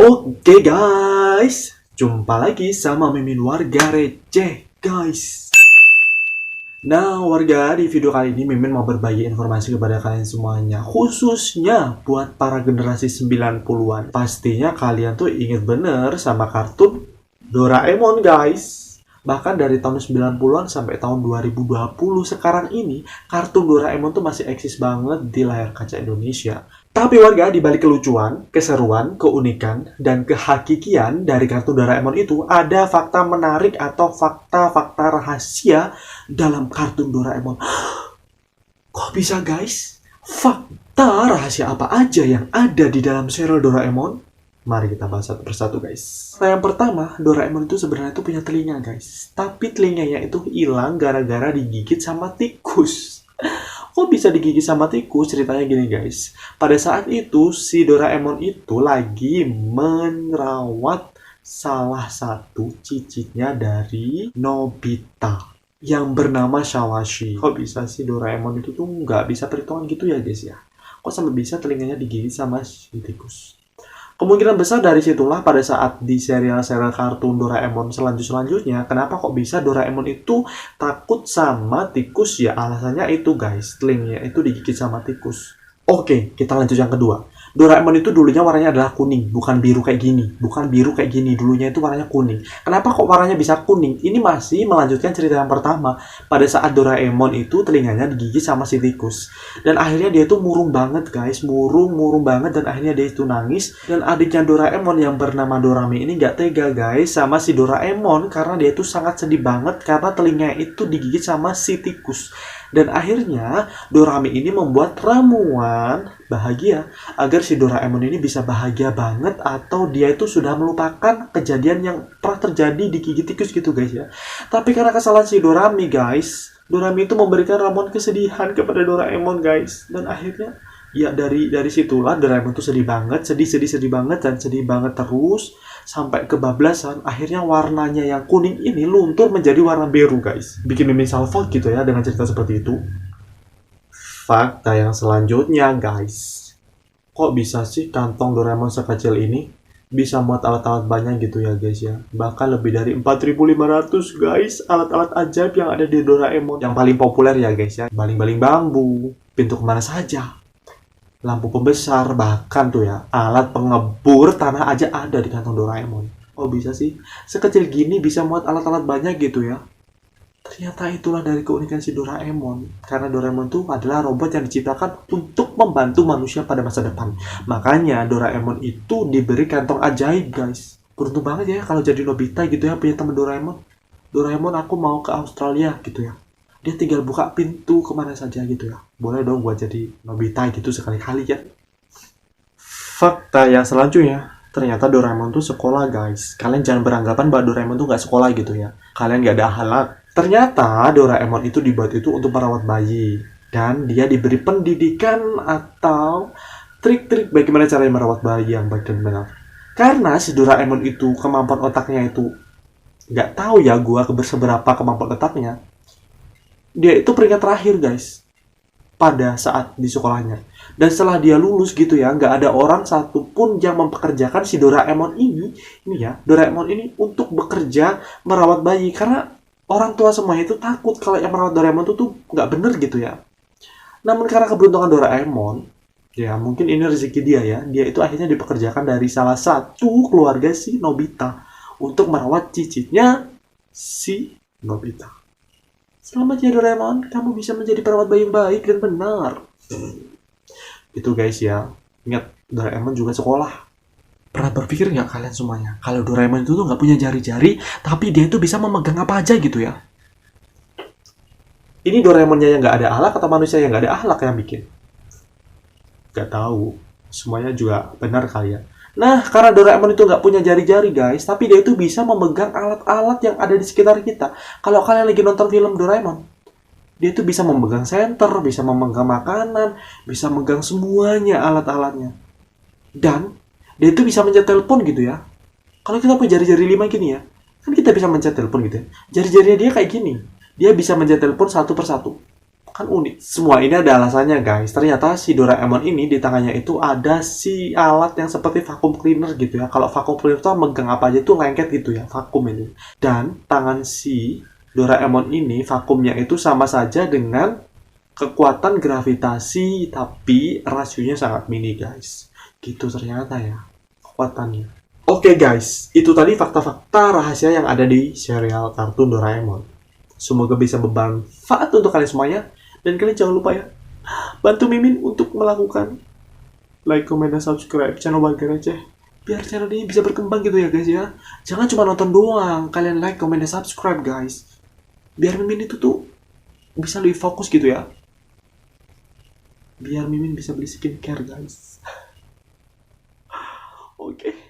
Oke guys, jumpa lagi sama Mimin Warga Receh guys. Nah warga, di video kali ini Mimin mau berbagi informasi kepada kalian semuanya, khususnya buat para generasi 90-an. Pastinya kalian tuh inget bener sama kartun Doraemon guys. Bahkan dari tahun 90-an sampai tahun 2020 sekarang ini, kartun Doraemon tuh masih eksis banget di layar kaca Indonesia. Tapi warga, di balik kelucuan, keseruan, keunikan, dan kehakikian dari kartun Doraemon itu, ada fakta menarik atau fakta-fakta rahasia dalam kartun Doraemon. Kok bisa guys? Fakta rahasia apa aja yang ada di dalam serial Doraemon? Mari kita bahas satu persatu guys. Nah yang pertama, Doraemon itu sebenarnya punya telinga guys. Tapi telinganya itu hilang gara-gara digigit sama tikus. Kok bisa digigit sama tikus? Ceritanya gini guys. Pada saat itu si Doraemon itu lagi merawat salah satu cicitnya dari Nobita yang bernama Shawashi. Kok bisa sih Doraemon itu tuh nggak bisa perhitungan gitu ya guys ya? Kok sampai bisa telinganya digigit sama si tikus? Kemungkinan besar dari situlah pada saat di serial-serial kartun Doraemon selanjutnya, kenapa kok bisa Doraemon itu takut sama tikus ya? Alasannya itu guys, telinganya itu digigit sama tikus. Oke, kita lanjut yang kedua. Doraemon itu dulunya warnanya adalah kuning, bukan biru kayak gini. Bukan biru kayak gini, dulunya itu warnanya kuning. Kenapa kok warnanya bisa kuning? Ini masih melanjutkan cerita yang pertama. Pada saat Doraemon itu telinganya digigit sama si tikus. Dan akhirnya dia itu murung banget guys, murung banget, dan akhirnya dia itu nangis. Dan adiknya Doraemon yang bernama Dorami ini gak tega guys sama si Doraemon, karena dia itu sangat sedih banget karena telinganya itu digigit sama si tikus. Dan akhirnya Dorami ini membuat ramuan bahagia agar si Doraemon ini bisa bahagia banget, atau dia itu sudah melupakan kejadian yang pernah terjadi digigit tikus gitu guys ya. Tapi karena kesalahan si Dorami guys, Dorami itu memberikan ramuan kesedihan kepada Doraemon guys. Dan akhirnya ya dari situlah Doraemon tuh sedih banget, sedih banget, dan sedih banget terus sampai kebablasan. Akhirnya warnanya yang kuning ini luntur menjadi warna biru guys. Bikin Mimin salvo gitu ya dengan cerita seperti itu. Fakta yang selanjutnya guys, kok bisa sih kantong Doraemon sekecil ini bisa muat alat-alat banyak gitu ya guys ya. Bahkan lebih dari 4.500 guys alat-alat ajaib yang ada di Doraemon. Yang paling populer ya guys ya, baling-baling bambu, pintu kemana saja, lampu pembesar, bahkan tuh ya alat pengebur tanah aja ada di kantong Doraemon. Oh bisa sih sekecil gini bisa muat alat-alat banyak gitu ya. Ternyata itulah dari keunikan si Doraemon. Karena Doraemon itu adalah robot yang diciptakan untuk membantu manusia pada masa depan. Makanya Doraemon itu diberi kantong ajaib guys. Beruntung banget ya kalau jadi Nobita gitu ya punya teman Doraemon. Doraemon aku mau ke Australia gitu ya. Dia tinggal buka pintu kemana saja gitu ya. Boleh dong buat jadi Nobita gitu sekali-kali ya. Fakta yang selanjutnya, ternyata Doraemon tuh sekolah guys. Kalian jangan beranggapan bahwa Doraemon tuh gak sekolah gitu ya. Kalian gak ada akhlak. Ternyata Doraemon itu dibuat itu untuk merawat bayi. Dan dia diberi pendidikan atau trik-trik bagaimana cara merawat bayi yang baik dan benar. Karena si Doraemon itu kemampuan otaknya itu gak tahu ya gua seberapa kemampuan otaknya. Dia itu peringkat terakhir guys pada saat di sekolahnya. Dan setelah dia lulus gitu ya, nggak ada orang satupun yang mempekerjakan si Doraemon ini ya, Doraemon ini untuk bekerja merawat bayi. Karena orang tua semua itu takut kalau yang merawat Doraemon itu tuh nggak bener gitu ya. Namun karena keberuntungan Doraemon, ya mungkin ini rezeki dia ya, dia itu akhirnya dipekerjakan dari salah satu keluarga si Nobita untuk merawat cicitnya si Nobita. Selamat ya Doraemon, kamu bisa menjadi perawat bayi yang baik dan benar. Itu guys ya, ingat Doraemon juga sekolah. Pernah berpikir nggak kalian semuanya, kalau Doraemon itu tuh nggak punya jari-jari, tapi dia itu bisa memegang apa aja gitu ya. Ini Doraemonnya yang nggak ada akhlak atau manusia yang nggak ada akhlak yang bikin? Nggak tahu, semuanya juga benar kali ya. Nah, karena Doraemon itu nggak punya jari-jari guys, tapi dia itu bisa memegang alat-alat yang ada di sekitar kita. Kalau kalian lagi nonton film Doraemon, dia itu bisa memegang senter, bisa memegang makanan, bisa memegang semuanya alat-alatnya. Dan dia itu bisa mencet telepon gitu ya. Kalau kita punya jari-jari 5 gini ya, kan kita bisa mencet telepon gitu ya. Jari-jarinya dia kayak gini. Dia bisa mencet telepon satu persatu. Kan unik. Semua ini ada alasannya guys. Ternyata si Doraemon ini di tangannya itu ada si alat yang seperti vacuum cleaner gitu ya. Kalau vacuum cleaner itu megang apa aja itu lengket gitu ya, vakum ini. Dan tangan si Doraemon ini vakumnya itu sama saja dengan kekuatan gravitasi, tapi rasionya sangat mini guys. Gitu ternyata ya kekuatannya. Oke guys, itu tadi fakta-fakta rahasia yang ada di serial kartun Doraemon. Semoga bisa bermanfaat untuk kalian semuanya. Dan kalian jangan lupa ya, bantu Mimin untuk melakukan like, comment, dan subscribe channel Warga Receh. Biar channel ini bisa berkembang gitu ya guys ya. Jangan cuma nonton doang, kalian like, comment, dan subscribe guys. Biar Mimin itu tuh bisa lebih fokus gitu ya. Biar Mimin bisa beli skincare guys. Oke.